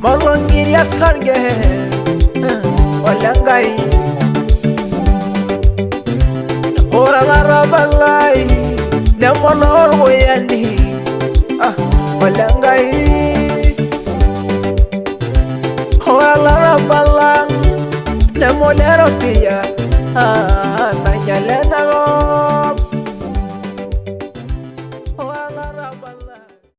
Molongiri ya sarge Walangai Ora la rabalai Nemonor weyandi Walangai Ora la rabalang Nemolero pia